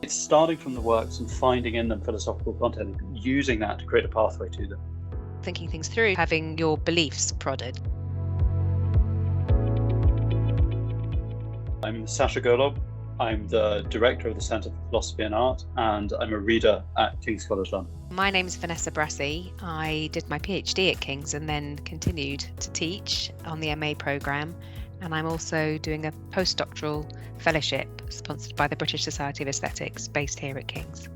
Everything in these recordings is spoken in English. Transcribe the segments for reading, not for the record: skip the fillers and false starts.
It's starting from the works and finding in them philosophical content, using that to create a pathway to them. Thinking things through, having your beliefs prodded. I'm Sasha Golob. I'm the director of the Centre for Philosophy and Art, and I'm a reader at King's College London. My name's Vanessa Brassey. I did my PhD at King's and then continued to teach on the MA programme. And I'm also doing a postdoctoral fellowship sponsored by the British Society of Aesthetics based here at King's.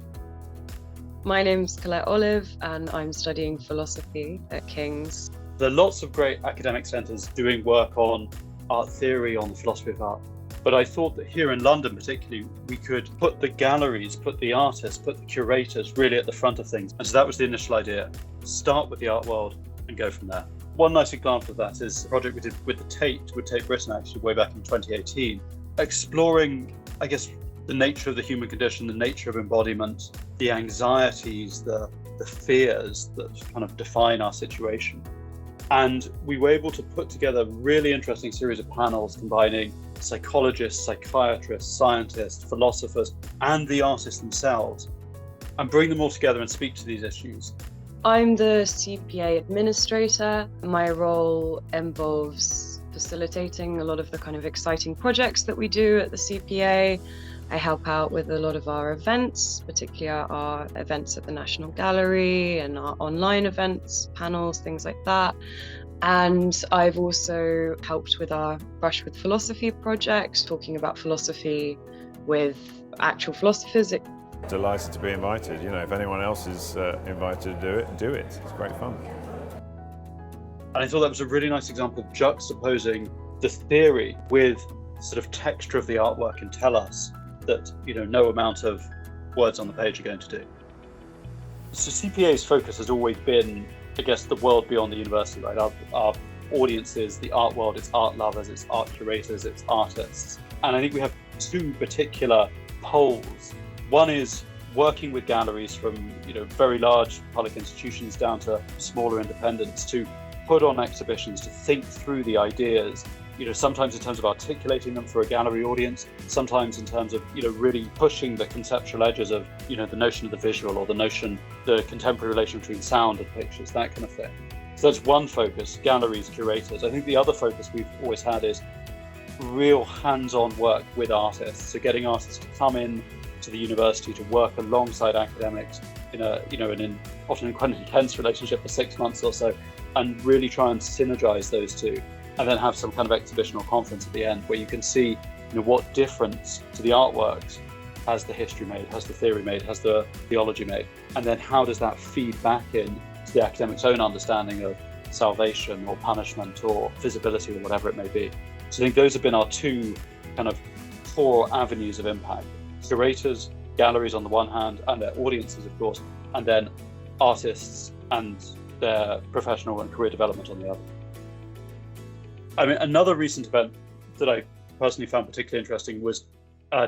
My name's Colette Olive and I'm studying philosophy at King's. There are lots of great academic centres doing work on art theory, on the philosophy of art. But I thought that here in London particularly, we could put the galleries, put the artists, put the curators really at the front of things. And so that was the initial idea. Start with the art world and go from there. One nice example of that is a project we did with the Tate Britain actually way back in 2018, exploring, I guess, the nature of the human condition, the nature of embodiment, the anxieties, the fears that kind of define our situation. And we were able to put together a really interesting series of panels combining psychologists, psychiatrists, scientists, philosophers, and the artists themselves, and bring them all together and speak to these issues. I'm the CPA administrator. My role involves facilitating a lot of the kind of exciting projects that we do at the CPA. I help out with a lot of our events, particularly our events at the National Gallery and our online events, panels, things like that. And I've also helped with our Brush with Philosophy project, talking about philosophy with actual philosophers. Delighted to be invited. If anyone else is invited to do it. It's great fun. And I thought that was a really nice example of juxtaposing the theory with sort of texture of the artwork and tell us that, no amount of words on the page are going to do. So CPA's focus has always been, I guess, the world beyond the university, right? Our audience is the art world, it's art lovers, it's art curators, it's artists. And I think we have two particular poles. One is working with galleries from, very large public institutions down to smaller independents to put on exhibitions, to think through the ideas, sometimes in terms of articulating them for a gallery audience, sometimes in terms of, really pushing the conceptual edges of, the notion of the visual or the contemporary relation between sound and pictures, that kind of thing. So that's one focus, galleries, curators. I think the other focus we've always had is real hands-on work with artists. So getting artists to come in to the university to work alongside academics in often quite an intense relationship for 6 months or so, and really try and synergize those two, and then have some kind of exhibition or conference at the end where you can see, what difference to the artworks has the history made, has the theory made, has the theology made, and then how does that feed back in to the academic's own understanding of salvation or punishment or visibility or whatever it may be. So I think those have been our two kind of core avenues of impact. Curators, galleries on the one hand, and their audiences, of course, and then artists and their professional and career development on the other. I mean, another recent event that I personally found particularly interesting was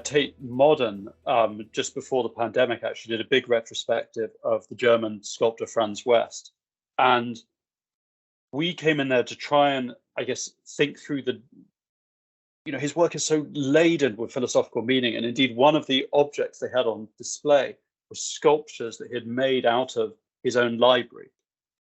Tate Modern, just before the pandemic, actually did a big retrospective of the German sculptor Franz West. And we came in there to try and, I guess, think through his work is so laden with philosophical meaning. And indeed, one of the objects they had on display was sculptures that he had made out of his own library.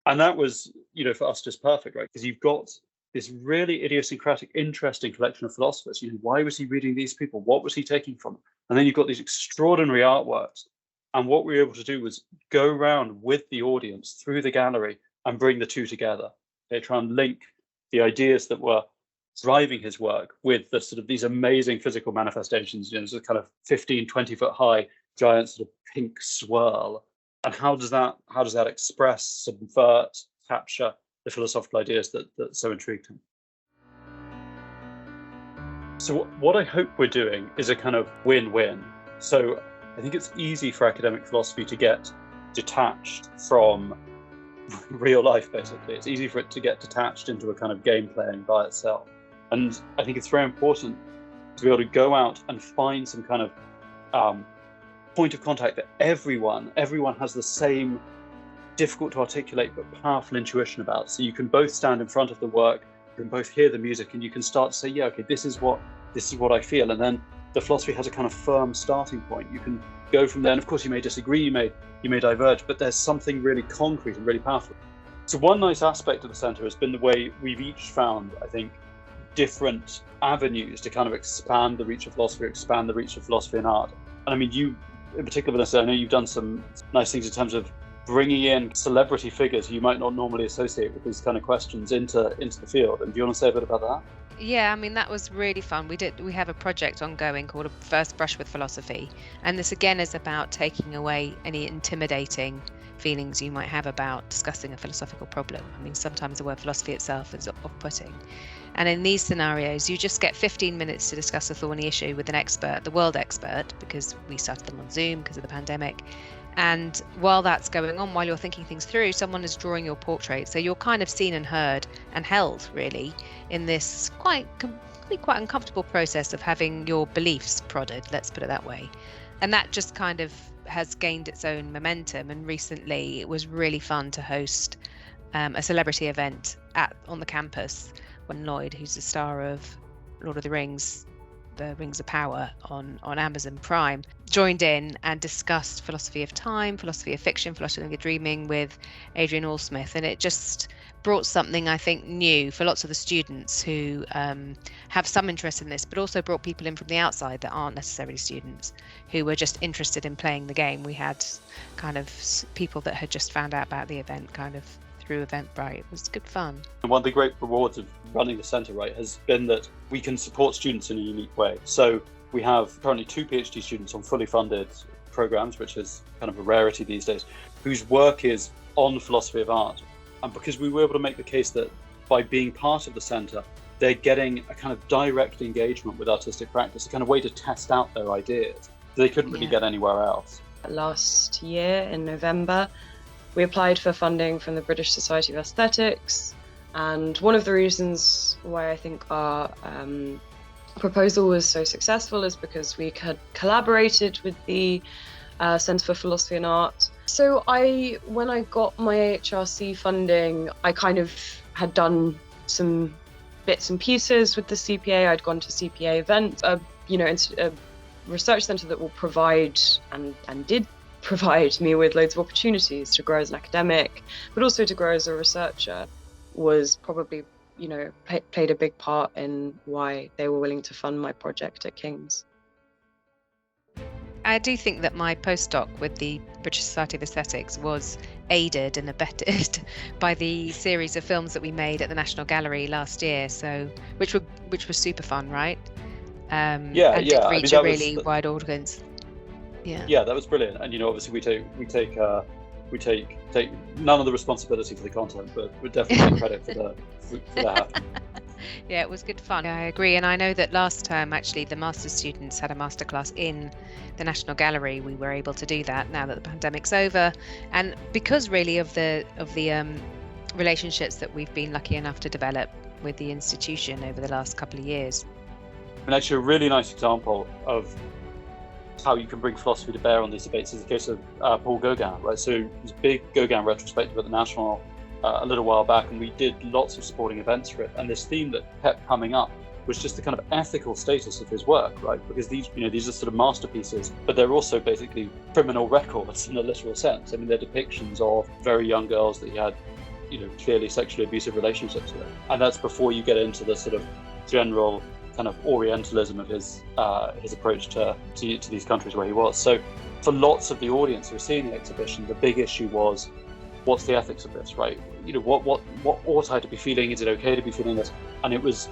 And that was, for us, just perfect, right? Because you've got this really idiosyncratic, interesting collection of philosophers. Why was he reading these people? What was he taking from them? And then you've got these extraordinary artworks. And what we were able to do was go around with the audience through the gallery and bring the two together. They try and link the ideas that were driving his work with the sort of these amazing physical manifestations, sort of kind of 15, 20 foot high, giant sort of pink swirl. And how does that express, subvert, capture the philosophical ideas that so intrigued him? So what I hope we're doing is a kind of win-win. So I think it's easy for academic philosophy to get detached from real life, basically. It's easy for it to get detached into a kind of game playing by itself. And I think it's very important to be able to go out and find some kind of point of contact that everyone has the same difficult to articulate but powerful intuition about. So you can both stand in front of the work, you can both hear the music, and you can start to say, yeah, okay, this is what I feel. And then the philosophy has a kind of firm starting point. You can go from there, and of course you may disagree, you may diverge, but there's something really concrete and really powerful. So one nice aspect of the centre has been the way we've each found, I think, different avenues to kind of expand the reach of philosophy, expand the reach of philosophy and art. And I mean, you in particular, Vanessa, I know you've done some nice things in terms of bringing in celebrity figures you might not normally associate with these kind of questions into the field. And do you want to say a bit about that? Yeah, I mean, that was really fun. We have a project ongoing called A First Brush with Philosophy. And this again is about taking away any intimidating feelings you might have about discussing a philosophical problem. I mean, sometimes the word philosophy itself is off-putting. And in these scenarios, you just get 15 minutes to discuss a thorny issue with an expert, the world expert, because we started them on Zoom because of the pandemic. And while that's going on, while you're thinking things through, someone is drawing your portrait. So you're kind of seen and heard and held, really, in this quite uncomfortable process of having your beliefs prodded, let's put it that way. And that just kind of has gained its own momentum. And recently it was really fun to host a celebrity event on the campus when Lloyd, who's the star of Lord of the Rings, The Rings of Power on Amazon Prime, joined in and discussed philosophy of time, philosophy of fiction, philosophy of dreaming with Adrian Allsmith. And it just brought something, I think, new for lots of the students who have some interest in this, but also brought people in from the outside that aren't necessarily students who were just interested in playing the game. We had kind of people that had just found out about the event kind of through Eventbrite. It was good fun. And one of the great rewards of running the centre, right, has been that we can support students in a unique way. So we have currently 2 PhD students on fully funded programs, which is kind of a rarity these days, whose work is on philosophy of art. And because we were able to make the case that by being part of the centre, they're getting a kind of direct engagement with artistic practice, a kind of way to test out their ideas that they couldn't really get anywhere else. Last year in November, we applied for funding from the British Society of Aesthetics, and one of the reasons why I think our proposal was so successful is because we had collaborated with the Centre for Philosophy and Art. So when I got my HRC funding, I kind of had done some bits and pieces with the CPA. I'd gone to CPA events, a research centre that will provide and did provide me with loads of opportunities to grow as an academic, but also to grow as a researcher, was probably, played a big part in why they were willing to fund my project at King's. I do think that my postdoc with the British Society of Aesthetics was aided and abetted by the series of films that we made at the National Gallery last year, so which was super fun, right? And did reach a really wide audience. Yeah, that was brilliant. And obviously we take none of the responsibility for the content, but we definitely take credit for that. Yeah, it was good fun. I agree. And I know that last term, actually, the master's students had a masterclass in the National Gallery. We were able to do that now that the pandemic's over. And because really of the relationships that we've been lucky enough to develop with the institution over the last couple of years. And actually a really nice example of how you can bring philosophy to bear on these debates is the case of Paul Gogan, right? So it was a big Gogan retrospective at the National a little while back, and we did lots of supporting events for it. And this theme that kept coming up was just the kind of ethical status of his work, right? Because these are sort of masterpieces, but they're also basically criminal records in a literal sense. I mean, they're depictions of very young girls that he had, clearly sexually abusive relationships with. And that's before you get into the sort of general kind of Orientalism of his approach to these countries where he was. So for lots of the audience who were seeing the exhibition, the big issue was, what's the ethics of this, right? What ought I to be feeling? Is it okay to be feeling this? And it was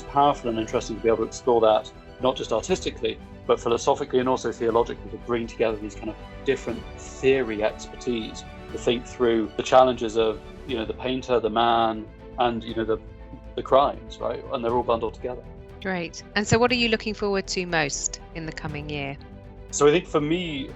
powerful and interesting to be able to explore that, not just artistically, but philosophically and also theologically, to bring together these kind of different theory expertise to think through the challenges of, the painter, the man, and, the crimes, right? And they're all bundled together. Great. And so what are you looking forward to most in the coming year? So I think for me,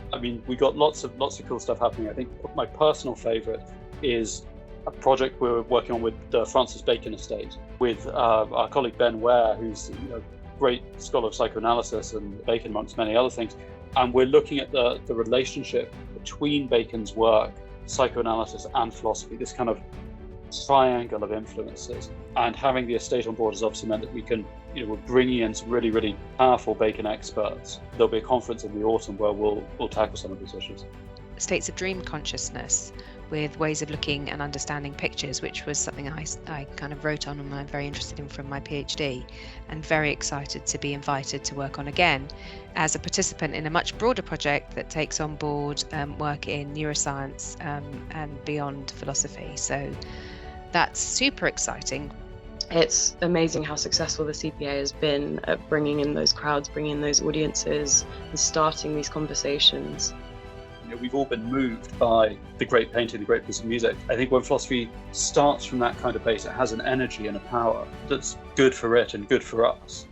we got lots of cool stuff happening. I think my personal favourite is a project we're working on with the Francis Bacon estate with our colleague Ben Ware, who's a great scholar of psychoanalysis and Bacon amongst many other things. And we're looking at the relationship between Bacon's work, psychoanalysis and philosophy, this kind of triangle of influences. And having the estate on board has obviously meant that we can, we're bringing in some really, really powerful Bacon experts. There'll be a conference in the autumn where we'll tackle some of these issues. States of dream consciousness with ways of looking and understanding pictures, which was something I kind of wrote on and I'm very interested in from my PhD, and very excited to be invited to work on again as a participant in a much broader project that takes on board work in neuroscience and beyond philosophy. So that's super exciting. It's amazing how successful the CPA has been at bringing in those crowds, bringing in those audiences and starting these conversations. We've all been moved by the great painting, the great piece of music. I think when philosophy starts from that kind of base, it has an energy and a power that's good for it and good for us.